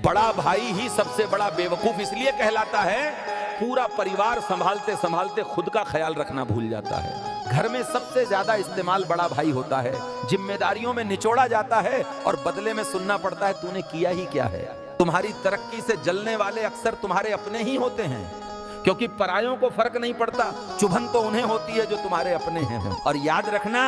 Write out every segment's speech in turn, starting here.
बड़ा भाई ही सबसे बड़ा बेवकूफ इसलिए कहलाता है, पूरा परिवार संभालते संभालते खुद का ख्याल रखना भूल जाता है। घर में सबसे ज्यादा इस्तेमाल बड़ा भाई होता है, जिम्मेदारियों में निचोड़ा जाता है और बदले में सुनना पड़ता है तूने किया ही क्या है। तुम्हारी तरक्की से जलने वाले अक्सर तुम्हारे अपने ही होते हैं, क्योंकि परायों को फर्क नहीं पड़ता, चुभन तो उन्हें होती है जो तुम्हारे अपने हैं। और याद रखना,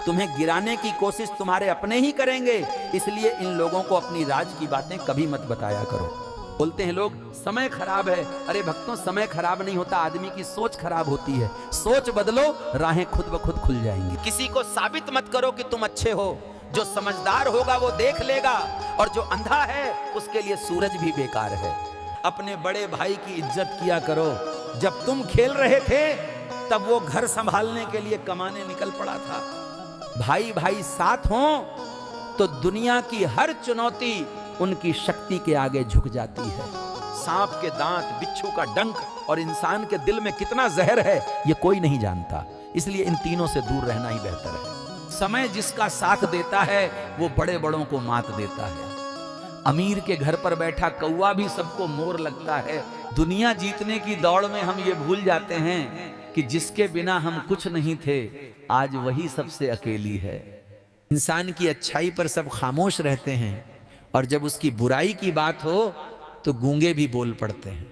तुम्हें गिराने की कोशिश तुम्हारे अपने ही करेंगे, इसलिए इन लोगों को अपनी राज की बातें कभी मत बताया करो। बोलते हैं लोग समय खराब है, अरे भक्तों समय खराब नहीं होता, आदमी की सोच खराब होती है। सोच बदलो, राहें खुद ब खुद खुल जाएंगी। किसी को साबित मत करो कि तुम अच्छे हो, जो समझदार होगा वो देख लेगा, और जो अंधा है उसके लिए सूरज भी बेकार है। अपने बड़े भाई की इज्जत किया करो। जब तुम खेल रहे थे तब वो घर संभालने के लिए कमाने निकल पड़ा था। भाई भाई साथ हों तो दुनिया की हर चुनौती उनकी शक्ति के आगे झुक जाती है। सांप के दांत, बिच्छू का डंक और इंसान के दिल में कितना जहर है ये कोई नहीं जानता, इसलिए इन तीनों से दूर रहना ही बेहतर है। समय जिसका साथ देता है वो बड़े बड़ों को मात देता है। अमीर के घर पर बैठा कौवा भी सबको मोर लगता है। दुनिया जीतने की दौड़ में हम ये भूल जाते हैं कि जिसके बिना हम कुछ नहीं थे, आज वही सबसे अकेली है। इंसान की अच्छाई पर सब खामोश रहते हैं, और जब उसकी बुराई की बात हो तो गूंगे भी बोल पड़ते हैं।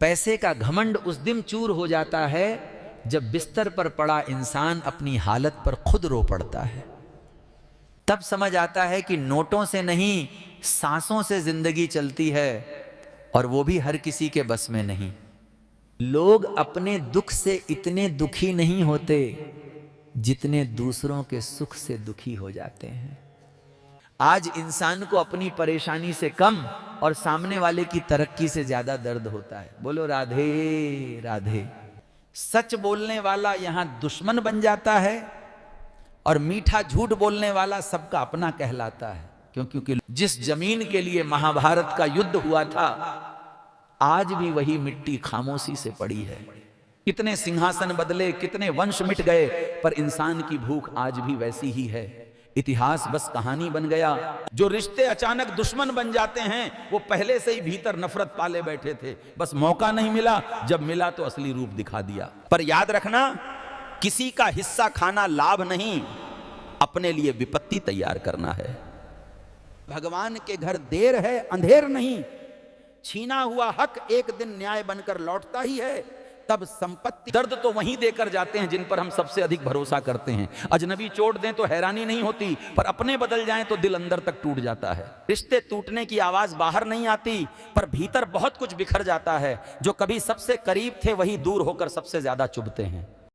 पैसे का घमंड उस दिन चूर हो जाता है जब बिस्तर पर पड़ा इंसान अपनी हालत पर खुद रो पड़ता है। तब समझ आता है कि नोटों से नहीं, सांसों से जिंदगी चलती है, और वो भी हर किसी के बस में नहीं। लोग अपने दुख से इतने दुखी नहीं होते जितने दूसरों के सुख से दुखी हो जाते हैं। आज इंसान को अपनी परेशानी से कम और सामने वाले की तरक्की से ज्यादा दर्द होता है। बोलो राधे राधे। सच बोलने वाला यहां दुश्मन बन जाता है, और मीठा झूठ बोलने वाला सबका अपना कहलाता है। क्योंकि जिस जमीन के लिए महाभारत का युद्ध हुआ था, आज भी वही मिट्टी खामोशी से पड़ी है। कितने सिंहासन बदले, कितने वंश मिट गए, पर इंसान की भूख आज भी वैसी ही है। इतिहास बस कहानी बन गया। जो रिश्ते अचानक दुश्मन बन जाते हैं वो पहले से ही भीतर नफरत पाले बैठे थे, बस मौका नहीं मिला, जब मिला तो असली रूप दिखा दिया। पर याद रखना, किसी का हिस्सा खाना लाभ नहीं, अपने लिए विपत्ति तैयार करना है। भगवान के घर देर है अंधेर नहीं। छीना हुआ हक एक दिन न्याय बनकर लौटता ही है। तब संपत्ति दर्द तो वहीं देकर जाते हैं जिन पर हम सबसे अधिक भरोसा करते हैं। अजनबी चोट दें तो हैरानी नहीं होती, पर अपने बदल जाएं तो दिल अंदर तक टूट जाता है। रिश्ते टूटने की आवाज बाहर नहीं आती, पर भीतर बहुत कुछ बिखर जाता है। जो कभी सबसे करीब थे वही दूर होकर सबसे ज्यादा चुभते हैं।